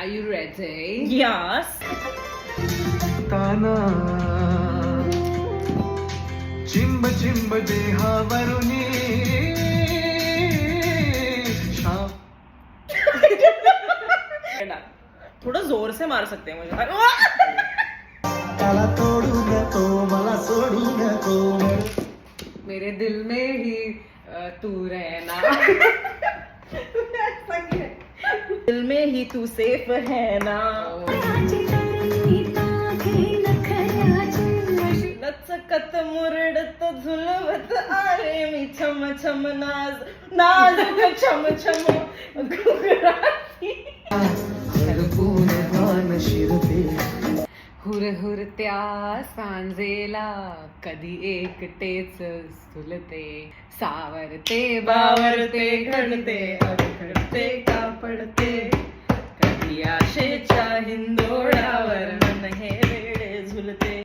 Are you ready? Yes. ताना चिंब चिंब देहावरुनी थोड़ा जोर से मार सकते हैं मुझे. त्याला तोडू नको मला सोडू नको. मेरे दिल में ही तू रहना. दिल में ही तू सेफ है ना. लचकत मुरडत झुलवत आले मी छम छम नाज नाजुक छम छम घुगराती. हरपून भान शिरते हुरहुरत्या सांजेला कधी एकटेच सुलते सावरते बावरते घडते अडखडते का पडते कधी आशेच्या हिंदो